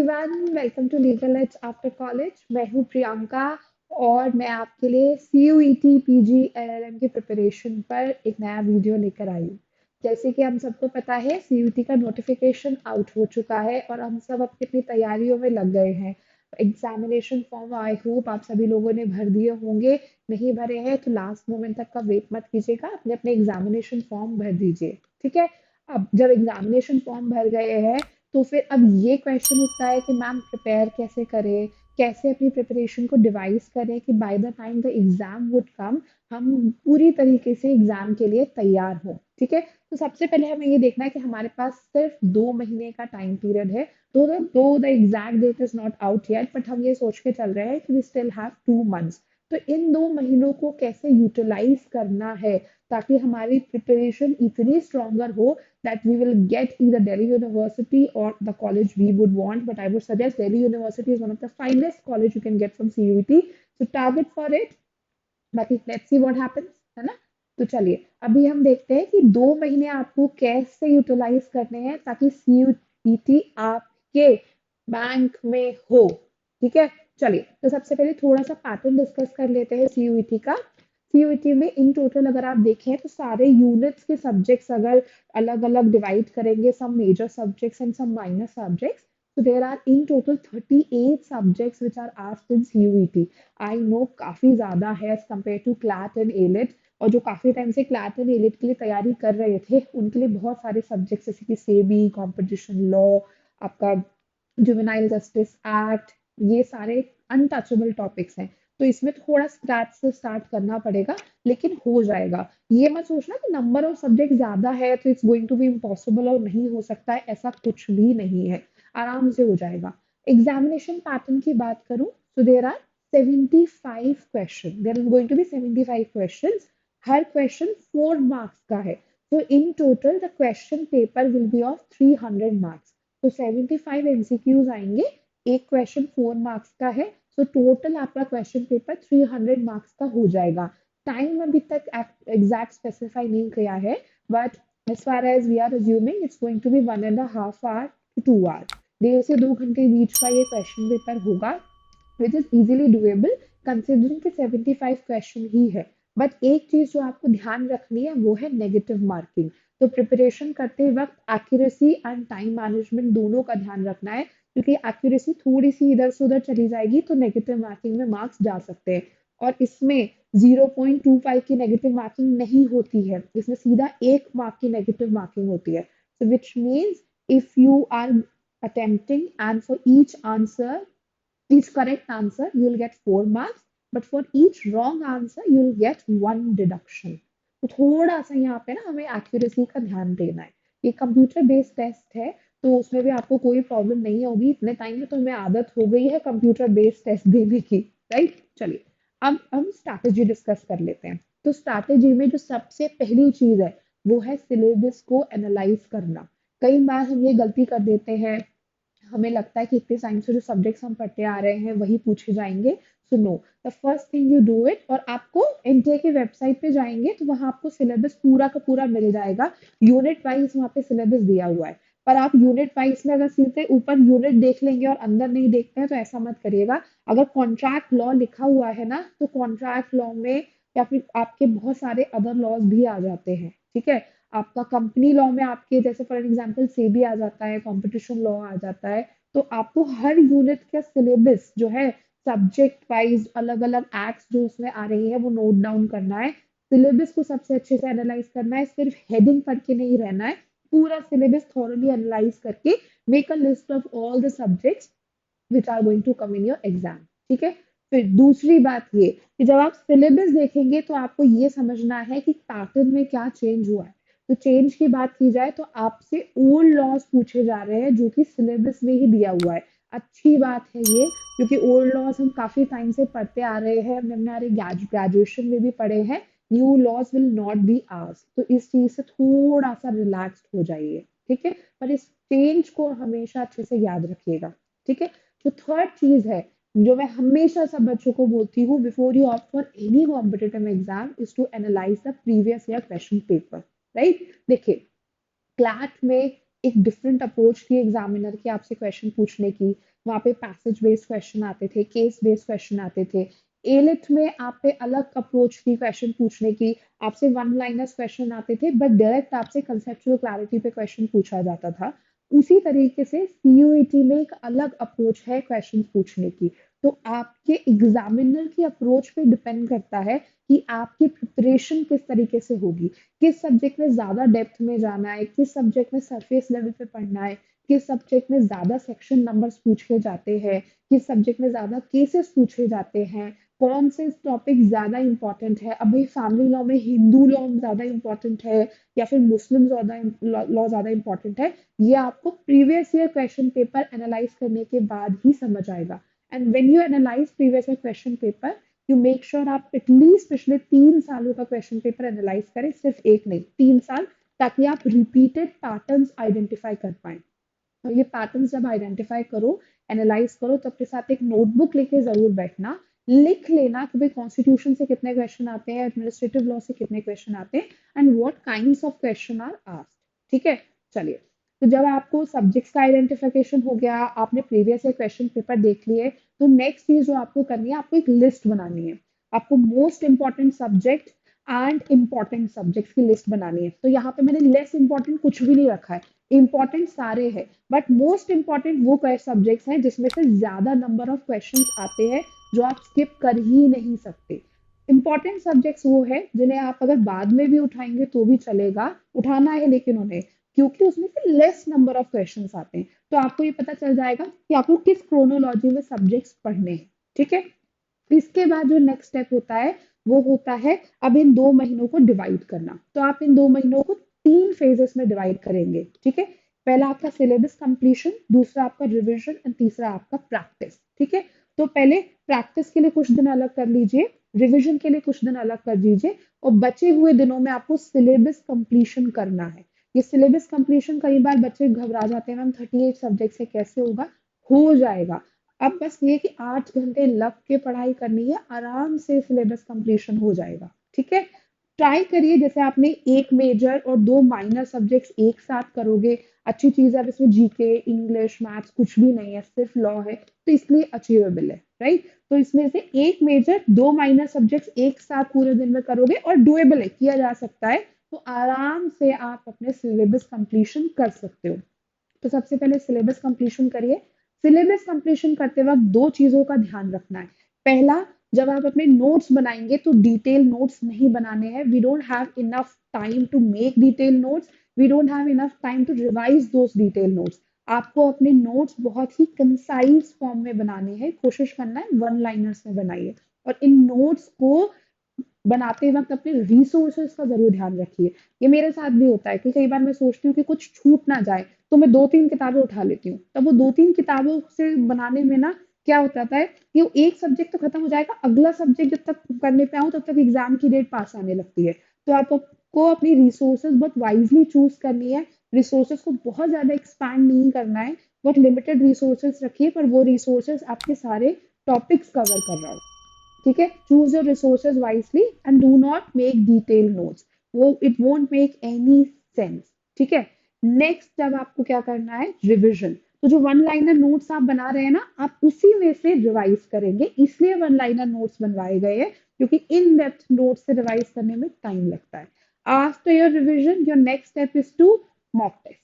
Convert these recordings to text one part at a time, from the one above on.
Everyone, welcome to legal aids after college. मैं हूं प्रियंका और मैं आपके लिए CUET PG LLM की प्रिपरेशन पर एक नया वीडियो लेकर आई हूं। जैसे कि हम सबको पता है, CUET का नोटिफिकेशन आउट हो चुका है और हम सब अपनी अपनी तैयारियों में लग गए हैं। एग्जामिनेशन फॉर्म आई होप आप सभी लोगों ने भर दिए होंगे। नहीं भरे हैं तो लास्ट मोमेंट तक का वेट मत कीजिएगा, अपने अपने एग्जामिनेशन फॉर्म भर दीजिए। ठीक है। अब जब एग्जामिनेशन फॉर्म भर गए हैं तो फिर अब ये क्वेश्चन उठता है कि मैम प्रिपेयर कैसे करें, कैसे अपनी प्रिपरेशन को डिवाइस करें कि by the time the exam would come हम पूरी तरीके से एग्जाम के लिए तैयार हों। ठीक है। तो सबसे पहले हमें ये देखना है कि हमारे पास सिर्फ 2 महीने का टाइम पीरियड है। Though the exact date is not out yet, but हम ये सोच के चल रहे हैं कि वी स्टिल हैव 2 मंथ्स। तो इन 2 महीनों को कैसे यूटिलाइज करना है ताकि हमारी प्रिपरेशन इतनी स्ट्रॉन्गर हो that we will get either Delhi University or the college we would want. But I would suggest Delhi University is one of the finest college you can get from CUET. So target for it. बाकी let's see what happens, है ना। तो चलिए अभी हम देखते हैं कि 2 महीने आपको कैसे यूटिलाइज करने हैं ताकि CUET आपके बैंक में हो। ठीक है। चलिए तो सबसे पहले थोड़ा सा पैटर्न डिस्कस कर लेते हैं CUET का। CUET में इन टोटल अगर आप देखें तो सारे यूनिट्स के सब्जेक्ट्स अगर अलग अलग डिवाइड करेंगे, some major subjects and some minor subjects. So there are in total 38 subjects which are asked in CUET. I know काफी ज्यादा है as compared to CLAT and ALET, और जो काफी टाइम से CLAT and ALET के लिए तैयारी कर रहे थे उनके लिए बहुत सारे सब्जेक्ट्स जैसे कि सेबी, कॉम्पिटिशन लॉ, आपका जुवेनाइल जस्टिस एक्ट, ये सारे अनटचेबल टॉपिक्स हैं। तो इसमें थोड़ा स्क्रैच से स्टार्ट करना पड़ेगा, लेकिन हो जाएगा। ये मत सोचना कि नंबर ऑफ सब्जेक्ट ज्यादा है तो it's going to be impossible और नहीं हो सकता है, ऐसा कुछ भी नहीं है। आराम से हो जाएगा। एग्जामिनेशन पैटर्न की बात करूं तो there are 75 question, there is going to be 75 question. हर क्वेश्चन 4 मार्क्स का है। तो in total the question paper will be of 300 marks. तो 75 MCQs आएंगे। एक क्वेश्चन 4 मार्क्स का है। तो टोटल आपका क्वेश्चन पेपर 300 मार्क्स का हो जाएगा। टाइम अभी तक एग्जैक्ट स्पेसिफाई नहीं किया है, but as far as we are assuming it's going to be 1.5 hour to 2 hour, 1.5 से 2 घंटे के बीच का ये क्वेश्चन पेपर होगा, which is easily doable considering कि 75 क्वेश्चन ही है। बट एक चीज जो आपको ध्यान रखनी है वो है नेगेटिव मार्किंग। तो प्रिपरेशन करते वक्त एक्यूरेसी एंड टाइम मैनेजमेंट दोनों का ध्यान रखना है, क्योंकि एक्यूरेसी थोड़ी सी इधर से उधर चली जाएगी तो नेगेटिव मार्किंग में मार्क्स जा सकते हैं। और इसमें 0.25 की नेगेटिव मार्किंग नहीं होती है, इसमें सीधा 1 मार्क की नेगेटिव मार्किंग होती है। So which means if you are attempting and for each correct answer you'll get 4 marks, but for each wrong answer you'll get 1 deduction. तो थोड़ा सा यहाँ पे ना हमें एक्यूरेसी का ध्यान देना है। ये कंप्यूटर बेस्ड टेस्ट है तो उसमें भी आपको कोई प्रॉब्लम नहीं होगी। इतने टाइम में तो हमें आदत हो गई है कंप्यूटर बेस्ड टेस्ट देने की, राइट। चलिए अब हम स्ट्रैटेजी डिस्कस कर लेते हैं। तो स्ट्रैटेजी में जो सबसे पहली चीज है वो है सिलेबस को एनालाइज करना। कई बार हम ये गलती कर देते हैं, हमें लगता है कि इतने साइंस से जो सब्जेक्ट्स हम पढ़ते आ रहे हैं वही पूछे जाएंगे। So no, the first thing you do it, और आपको एनटीए की वेबसाइट पे जाएंगे तो वहां आपको सिलेबस पूरा का पूरा मिल जाएगा। यूनिट वाइज वहां पे सिलेबस दिया हुआ है। पर आप यूनिट वाइज में अगर सीधे ऊपर यूनिट देख लेंगे और अंदर नहीं देखते हैं तो ऐसा मत करिएगा। अगर कॉन्ट्रैक्ट लॉ लिखा हुआ है ना तो कॉन्ट्रैक्ट लॉ में या फिर आपके बहुत सारे अदर लॉज भी आ जाते हैं। ठीक है। आपका कंपनी लॉ में आपके जैसे फॉर एग्जांपल सेबी आ जाता है, कंपटीशन लॉ आ जाता है। तो आपको हर यूनिट का सिलेबस जो है सब्जेक्ट वाइज अलग अलग एक्ट्स जो उसमें आ रही है वो नोट डाउन करना है। सिलेबस को सबसे अच्छे से एनालाइज करना है, सिर्फ हेडिंग पढ़ के नहीं रहना है। पूरा सिलेबस थॉरली एनालाइज करके make a list of all the subjects which are going to come in your exam. ठीक है। फिर दूसरी बात ये कि जब आप सिलेबस देखेंगे तो आपको ये समझना है कि पैटर्न में क्या चेंज हुआ है। तो चेंज की बात की जाए तो आपसे ओल्ड लॉज पूछे जा रहे हैं जो कि सिलेबस में ही दिया हुआ है। अच्छी बात है ये, क्योंकि ओल्ड लॉज हम काफी टाइम से पढ़ते आ रहे हैं, हमने हमारे ग्रेजुएशन में भी पढ़े हैं। New laws will not be asked, तो इस चीज से थोड़ा सा रिलैक्स्ड हो जाइए। ठीक है। पर इस चेंज को हमेशा अच्छे से याद रखिएगा। ठीक है। जो थर्ड चीज है जो मैं हमेशा सब बच्चों को बोलती हूँ before you opt for any competitive exam is to analyse the previous year question paper, right. देखिए क्लैट में एक डिफरेंट अप्रोच थी एग्जामिनर की आपसे क्वेश्चन पूछने की। वहाँ पे पैसेज बेस्ड क्वेश्चन आते थे, केस बेस्ड क्वेश्चन आते थे। एलिट में आप पे अलग अप्रोच थी क्वेश्चन पूछने की, आपसे वन लाइनर्स क्वेश्चन आते थे, बट डायरेक्ट आपसे कंसेप्चुअल क्लैरिटी पे क्वेश्चन पूछा जाता था। उसी तरीके से सीयूईटी में एक अलग अप्रोच है क्वेश्चन पूछने की। तो आपके एग्जामिनर की अप्रोच पे डिपेंड करता है कि आपकी प्रिपरेशन किस तरीके से होगी, किस सब्जेक्ट में ज्यादा डेप्थ में जाना है, किस सब्जेक्ट में सरफेस लेवल पे पढ़ना है, किस सब्जेक्ट में ज्यादा सेक्शन नंबर्स पूछे जाते हैं, किस सब्जेक्ट में ज्यादा केसेस पूछे जाते हैं, कौन से टॉपिक ज्यादा इंपॉर्टेंट है। अभी फैमिली लॉ में हिंदू लॉ ज्यादा इंपॉर्टेंट है या फिर मुस्लिम ज्यादा लॉ ज्यादा इंपॉर्टेंट है, ये आपको previous year question paper analyse करने के बाद ही समझ आएगा। And when you analyse previous year question paper, you make sure आप एटलीस्ट पिछले 3 सालों का क्वेश्चन पेपर एनालाइज करें, सिर्फ एक नहीं 3 साल, ताकि आप रिपीटेड पैटर्न्स आइडेंटिफाई कर पाए। और ये पैटर्न्स जब आइडेंटिफाई करो, एनालाइज करो, तो अपने साथ एक नोटबुक लेके जरूर बैठना, लिख लेना कि भाई कॉन्स्टिट्यूशन से कितने क्वेश्चन आते हैं, एडमिनिस्ट्रेटिव लॉ से कितने क्वेश्चन आते हैं, and what kinds of question are asked. ठीक है, चलिए। तो जब आपको सब्जेक्ट्स का आइडेंटिफिकेशन हो गया, आपने प्रीवियस ईयर क्वेश्चन पेपर देख लिए, तो नेक्स्ट चीज जो आपको करनी है, आपको एक लिस्ट बनानी है। आपको most important subject and important subjects की लिस्ट बनानी है। तो यहाँ पे मैंने लेस इंपॉर्टेंट कुछ भी नहीं रखा है, इंपॉर्टेंट सारे हैं, बट मोस्ट इंपॉर्टेंट वो सब्जेक्ट्स हैं जिसमें से ज्यादा नंबर ऑफ क्वेश्चंस आते हैं, जो आप स्किप कर ही नहीं सकते। इंपॉर्टेंट सब्जेक्ट्स वो है जिन्हें आप अगर बाद में भी उठाएंगे तो भी चलेगा, उठाना है लेकिन उन्हें, क्योंकि उसमें से लेस नंबर ऑफ क्वेश्चंस आते हैं। तो आपको ये पता चल जाएगा कि आपको किस क्रोनोलॉजी में सब्जेक्ट्स पढ़ने हैं। ठीक है, इसके बाद जो नेक्स्ट स्टेप होता है, वो होता है अब इन 2 महीनों को डिवाइड करना। तो आप इन 2 महीनों को 3 फेजेस में डिवाइड करेंगे। ठीक है, पहला आपका सिलेबस कंप्लीशन, दूसरा आपका रिवीजन एंड तीसरा आपका प्रैक्टिस। ठीक है, तो पहले प्रैक्टिस के लिए कुछ दिन अलग कर लीजिए, रिवीजन के लिए कुछ दिन अलग कर दीजिए, और बचे हुए दिनों में आपको सिलेबस कंप्लीशन करना है। ये सिलेबस कंप्लीशन, कई बार बच्चे घबरा जाते हैं, मैम 38 सब्जेक्ट से कैसे होगा। हो जाएगा। अब बस ये कि 8 घंटे लग के पढ़ाई करनी है, आराम से सिलेबस कंप्लीशन हो जाएगा। ठीक है, ट्राई करिए जैसे आपने एक मेजर और 2 माइनर सब्जेक्ट्स एक साथ करोगे। अच्छी चीज है, अब इसमें जीके, इंग्लिश, मैथ्स कुछ भी नहीं है, सिर्फ लॉ है, तो इसलिए अचीवेबल है, राइट। तो इसमें से एक मेजर, 2 माइनर सब्जेक्ट्स एक साथ पूरे दिन में करोगे, और डुएबल है, किया जा सकता है। तो आराम से आप अपने सिलेबस कंप्लीशन कर सकते हो। तो सबसे पहले सिलेबस कंप्लीशन करिए। सिलेबस कंप्लीशन करते वक्त 2 चीजों का ध्यान रखना है। पहला, जब आप अपने नोट्स बनाएंगे तो डिटेल नोट्स नहीं बनाने हैं। We don't have enough time to make detail notes, we don't have enough time to revise those detail notes. आपको अपने नोट्स बहुत ही कंसाइज फॉर्म में बनाने हैं, कोशिश करना है वन लाइनर्स में बनाइए। और इन नोट्स को बनाते वक्त अपने रिसोर्सेज का जरूर ध्यान रखिए। ये मेरे साथ भी होता है कि कई बार मैं सोचती हूँ कि कुछ छूट ना जाए, तो मैं 2-3 किताबें उठा लेती हूँ। तब वो 2-3 किताबों से बनाने में ना क्या हो जाता है कि वो एक सब्जेक्ट तो खत्म हो जाएगा, अगला सब्जेक्ट जब तक करने पे आऊँ तब तक एग्जाम की डेट पास आने लगती है। तो आपको अपनी रिसोर्सेज बहुत वाइजली चूज करनी है। रिसोर्सेज को बहुत ज्यादा एक्सपैंड नहीं करना है, बहुत लिमिटेड रिसोर्सेज रखिए, पर वो रिसोर्सेज आपके सारे टॉपिक्स कवर कर रहा हो। ठीक है, choose your resources wisely and do not make detail notes, वो it won't make any sense. ठीक है, नेक्स्ट जब आपको क्या करना है, रिविजन। तो जो वन लाइनर नोट्स आप बना रहे हैं ना, आप उसी में से रिवाइज करेंगे, इसलिए वन लाइनर नोट्स बनवाए गए हैं, क्योंकि इन डेप्थ नोट्स से रिवाइज करने में टाइम लगता है। After your revision, your next step is to mock test,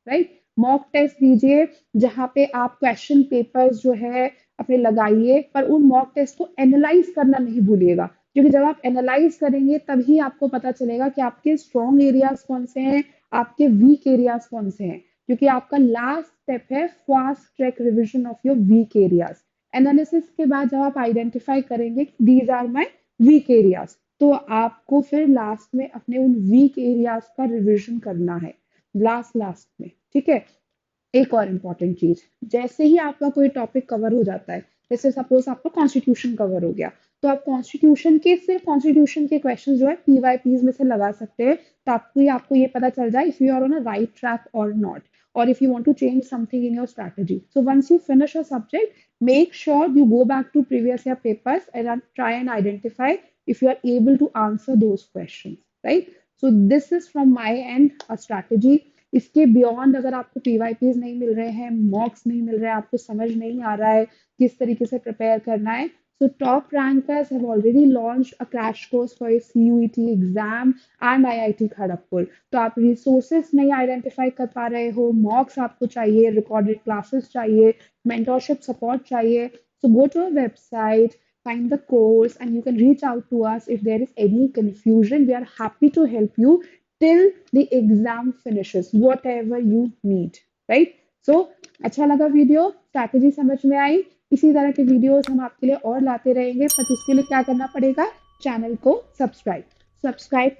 right. Mock test दीजिए, जहां पे आप क्वेश्चन पेपर्स जो है अपने लगाइए, पर उन मॉक टेस्ट को एनालाइज करना नहीं भूलिएगा, क्योंकि जब आप एनालाइज करेंगे तभी आपको पता चलेगा कि आपके स्ट्रॉन्ग एरियाज कौन से हैं, आपके वीक एरियाज कौन से हैं। क्योंकि आपका लास्ट स्टेप है fast track revision of your weak areas. Analysis के बाद जब आप आइडेंटिफाई करेंगे these are my weak areas, तो आपको फिर लास्ट में अपने उन वीक एरियाज का रिवीजन करना है, लास्ट लास्ट में। ठीक है, एक और इम्पॉर्टेंट चीज, जैसे ही आपका कोई टॉपिक कवर हो जाता है, जैसे सपोज आपका कॉन्स्टिट्यूशन कवर हो गया, तो आप कॉन्स्टिट्यूशन के सिर्फ कॉन्स्टिट्यूशन के क्वेश्चन जो है पीवाईपीज में से लगा सकते हैं, ताकि आपको ये पता चल जाए if you are on a right track और not, or if you want to change something in your strategy. So once you finish a subject, make sure you go back to previous year papers and try and identify if you are able to answer those questions, right? So this is from my end a strategy. इसके beyond अगर आपको पीवाईपीज नहीं मिल रहे हैं, मॉक्स नहीं मिल रहे हैं, आपको समझ नहीं आ रहा है किस तरीके से प्रिपेयर करना है, so top rankers have already launched a crash course for a CUET exam and IIT Kharagpur. तो आप रिसोर्सेस नहीं आइडेंटिफाई कर पा रहे हो, मॉक्स आपको चाहिए, रिकॉर्डेड क्लासेस चाहिए, मेंटोरशिप सपोर्ट चाहिए, so go to our website, find the course, and you can reach out to us if there is any confusion. We are happy to help you till the exam finishes, whatever you need, right? So अच्छा लगा video, strategy समझ में आई, इसी तरह के videos हम आपके लिए और लाते रहेंगे, बट उसके लिए क्या करना पड़ेगा, चैनल को subscribe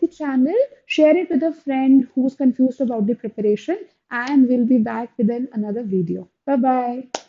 the channel, share it with a friend who's confused about the preparation, and we'll be back with another video. Bye bye.